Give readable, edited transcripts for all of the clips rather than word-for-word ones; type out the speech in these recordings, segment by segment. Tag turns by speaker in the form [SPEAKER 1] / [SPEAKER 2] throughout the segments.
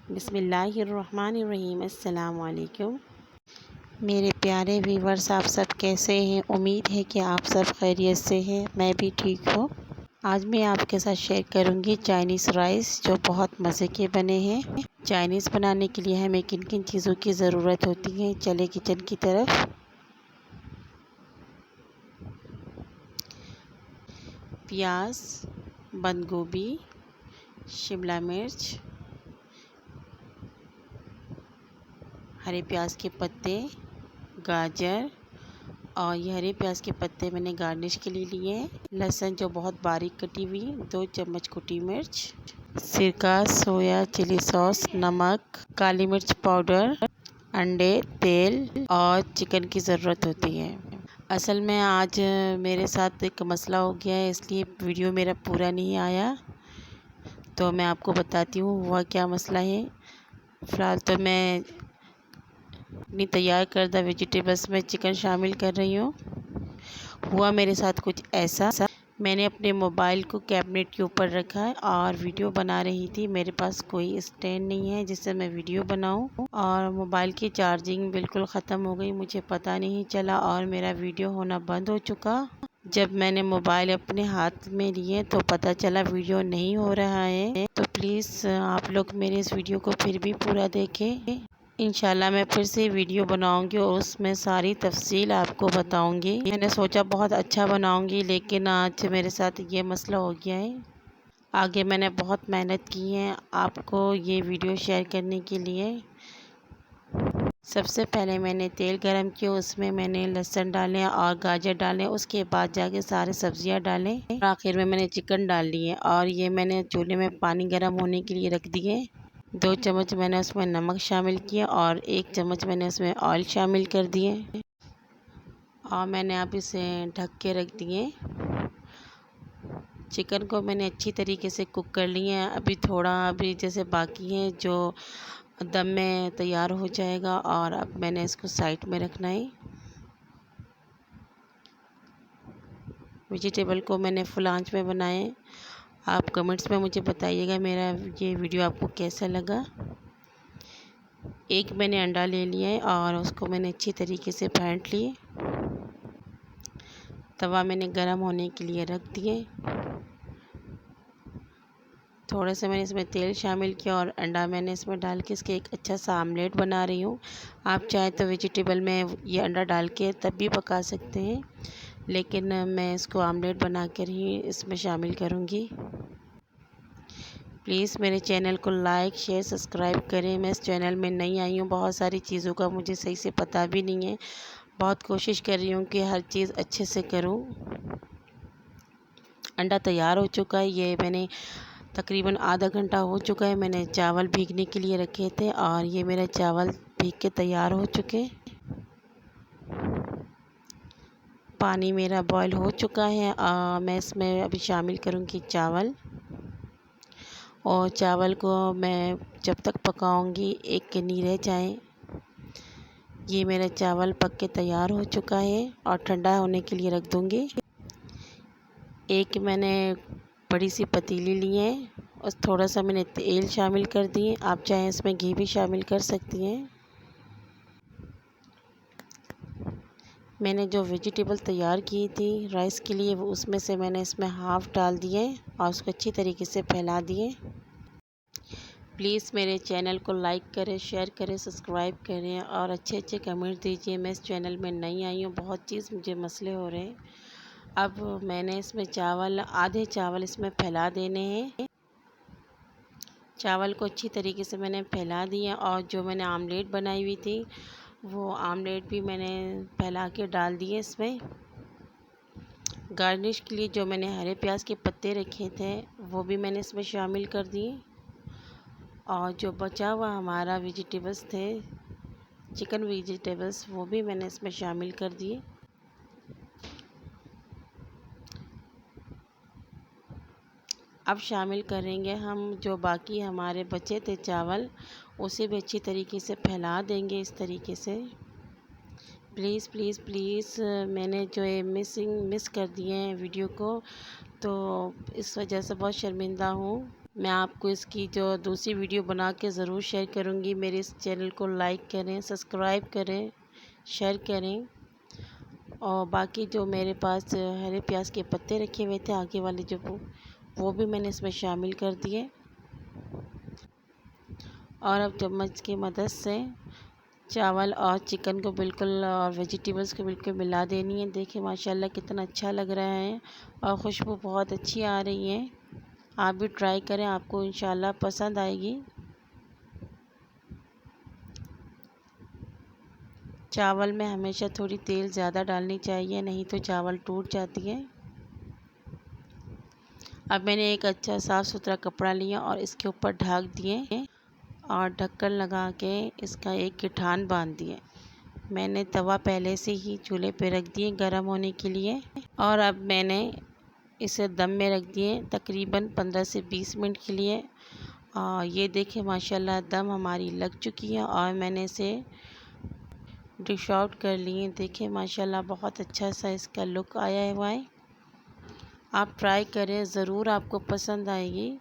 [SPEAKER 1] बिस्मिल्लाहिर्रहमानिर्रहीम। अस्सलाम वालेकुम मेरे प्यारे व्यूवर्स, आप सब कैसे हैं? उम्मीद है कि आप सब खैरियत से हैं। मैं भी ठीक हूँ। आज मैं आपके साथ शेयर करूँगी चाइनीज़ राइस, जो बहुत मज़े के बने हैं। चाइनीज़ बनाने के लिए हमें किन किन चीज़ों की ज़रूरत होती है, चले किचन की तरफ। प्याज, बंद गोभी, शिमला मिर्च, हरे प्याज के पत्ते, गाजर, और ये हरे प्याज के पत्ते मैंने गार्निश के लिए लिए हैं। लहसुन जो बहुत बारीक कटी हुई, 2 चम्मच कुटी मिर्च, सिरका, सोया चिली सॉस, नमक, काली मिर्च पाउडर, अंडे, तेल और चिकन की ज़रूरत होती है। असल में आज मेरे साथ एक मसला हो गया है, इसलिए वीडियो मेरा पूरा नहीं आया। तो मैं आपको बताती हूँ हुआ क्या मसला है। फ़िलहाल तो मैं अपनी तैयार करदा वेजिटेबल्स में चिकन शामिल कर रही हूँ। हुआ मेरे साथ कुछ ऐसा, मैंने अपने मोबाइल को कैबिनेट के ऊपर रखा है और वीडियो बना रही थी। मेरे पास कोई स्टैंड नहीं है जिससे मैं वीडियो बनाऊं, और मोबाइल की चार्जिंग बिल्कुल ख़त्म हो गई, मुझे पता नहीं चला और मेरा वीडियो होना बंद हो चुका। जब मैंने मोबाइल अपने हाथ में लिए तो पता चला वीडियो नहीं हो रहा है। तो प्लीज़ आप लोग मेरे इस वीडियो को फिर भी पूरा देखें। इंशाल्लाह मैं फिर से वीडियो बनाऊंगी और उसमें सारी तफसील आपको बताऊंगी। मैंने सोचा बहुत अच्छा बनाऊंगी, लेकिन आज मेरे साथ ये मसला हो गया है। आगे मैंने बहुत मेहनत की है आपको ये वीडियो शेयर करने के लिए। सबसे पहले मैंने तेल गरम किया, उसमें मैंने लहसुन डालें और गाजर डालें, उसके बाद जाके सारे सब्जियां डालें और आखिर में मैंने चिकन डाल लिए। और ये मैंने चूल्हे में पानी गर्म होने के लिए रख दिए। 2 चम्मच मैंने उसमें नमक शामिल किया और 1 चम्मच मैंने उसमें ऑयल शामिल कर दिए और मैंने अब इसे ढक के रख दिए। चिकन को मैंने अच्छी तरीके से कुक कर लिया है। अभी जैसे बाकी है जो दम में तैयार हो जाएगा, और अब मैंने इसको साइड में रखना है। वेजिटेबल को मैंने फुल आंच में बनाए। आप कमेंट्स में मुझे बताइएगा मेरा ये वीडियो आपको कैसा लगा। एक मैंने अंडा ले लिया है और उसको मैंने अच्छी तरीके से फेंट लिए। तवा मैंने गरम होने के लिए रख दिए। थोड़ा सा मैंने इसमें तेल शामिल किया और अंडा मैंने इसमें डाल के इसके एक अच्छा सा आमलेट बना रही हूँ। आप चाहे तो वेजिटेबल में ये अंडा डाल के तब भी पका सकते हैं, लेकिन मैं इसको आमलेट बना कर ही इसमें शामिल करूँगी। प्लीज़ मेरे चैनल को लाइक, शेयर, सब्सक्राइब करें। मैं इस चैनल में नई आई हूँ, बहुत सारी चीज़ों का मुझे सही से पता भी नहीं है। बहुत कोशिश कर रही हूँ कि हर चीज़ अच्छे से करूँ। अंडा तैयार हो चुका है। ये मैंने तकरीबन आधा घंटा हो चुका है। मैंने चावल भीगने के लिए रखे थे और ये मेरे चावल भीग के तैयार हो चुके। पानी मेरा बॉईल हो चुका है। मैं इसमें अभी शामिल करूँगी चावल, और चावल को मैं जब तक पकाऊंगी एक के नहीं रह जाएँ। ये मेरा चावल पक के तैयार हो चुका है और ठंडा होने के लिए रख दूँगी। एक मैंने बड़ी सी पतीली ली है, और थोड़ा सा मैंने तेल शामिल कर दिए। आप चाहें इसमें घी भी शामिल कर सकती हैं। मैंने जो वेजिटेबल तैयार की थी राइस के लिए, वो उसमें से मैंने इसमें हाफ़ डाल दिए और उसको अच्छी तरीके से फैला दिए। प्लीज़ मेरे चैनल को लाइक करें, शेयर करें, सब्सक्राइब करें और अच्छे अच्छे कमेंट दीजिए। मैं इस चैनल में नई आई हूँ, बहुत चीज़ मुझे मसले हो रहे हैं। अब मैंने इसमें आधे चावल इसमें फैला देने हैं। चावल को अच्छी तरीके से मैंने फैला दिया, और जो मैंने आमलेट बनाई हुई थी वो आमलेट भी मैंने फैला के डाल दिए इसमें। गार्निश के लिए जो मैंने हरे प्याज के पत्ते रखे थे वो भी मैंने इसमें शामिल कर दिए, और जो बचा हुआ हमारा वेजिटेबल्स थे, चिकन वेजिटेबल्स, वो भी मैंने इसमें शामिल कर दिए। अब शामिल करेंगे हम जो बाकी हमारे बचे थे चावल, उसे भी अच्छी तरीके से फैला देंगे इस तरीके से। प्लीज़ प्लीज़ प्लीज़ मैंने जो है मिस कर दिए हैं वीडियो को, तो इस वजह से बहुत शर्मिंदा हूँ। मैं आपको इसकी जो दूसरी वीडियो बना के ज़रूर शेयर करूँगी। मेरे इस चैनल को लाइक करें, सब्सक्राइब करें, शेयर करें। और बाकी जो मेरे पास हरे प्याज के पत्ते रखे हुए थे आगे वाले जो वो भी मैंने इसमें शामिल कर दिए। और अब चम्मच की मदद से चावल और चिकन को बिल्कुल और वेजिटेबल्स को बिल्कुल मिला देनी है। देखिए माशाल्लाह कितना अच्छा लग रहा है और खुशबू बहुत अच्छी आ रही है। आप भी ट्राई करें, आपको इंशाल्लाह पसंद आएगी। चावल में हमेशा थोड़ी तेल ज़्यादा डालनी चाहिए, नहीं तो चावल टूट जाती है। अब मैंने एक अच्छा साफ़ सुथरा कपड़ा लिया और इसके ऊपर ढक दिए और ढक्कन लगा के इसका एक गिठान बांध दिए। मैंने तवा पहले से ही चूल्हे पे रख दिए गर्म होने के लिए और अब मैंने इसे दम में रख दिए तकरीबन 15 से 20 मिनट के लिए। और ये देखिए माशाल्लाह दम हमारी लग चुकी है और मैंने इसे डिश आउट कर लिए। देखिए माशाल्लाह बहुत अच्छा सा इसका लुक आया हुआ है। आप ट्राई करें, ज़रूर आपको पसंद आएगी।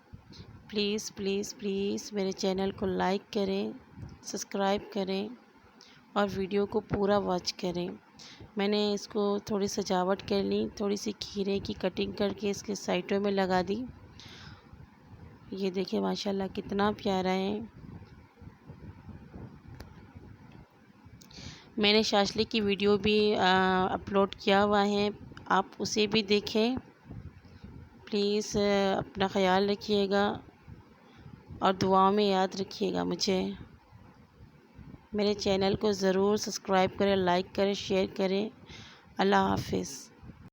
[SPEAKER 1] प्लीज़ प्लीज़ प्लीज़ मेरे चैनल को लाइक करें, सब्सक्राइब करें और वीडियो को पूरा वॉच करें। मैंने इसको थोड़ी सजावट कर ली, थोड़ी सी खीरे की कटिंग करके इसके साइडों में लगा दी। ये देखिए माशाल्लाह कितना प्यारा है। मैंने शाशली की वीडियो भी अपलोड किया हुआ है, आप उसे भी देखें। प्लीज़ अपना ख़याल रखिएगा और दुआओं में याद रखिएगा मुझे। मेरे चैनल को ज़रूर सब्सक्राइब करें, लाइक करें, शेयर करें। अल्लाह हाफ़िज़।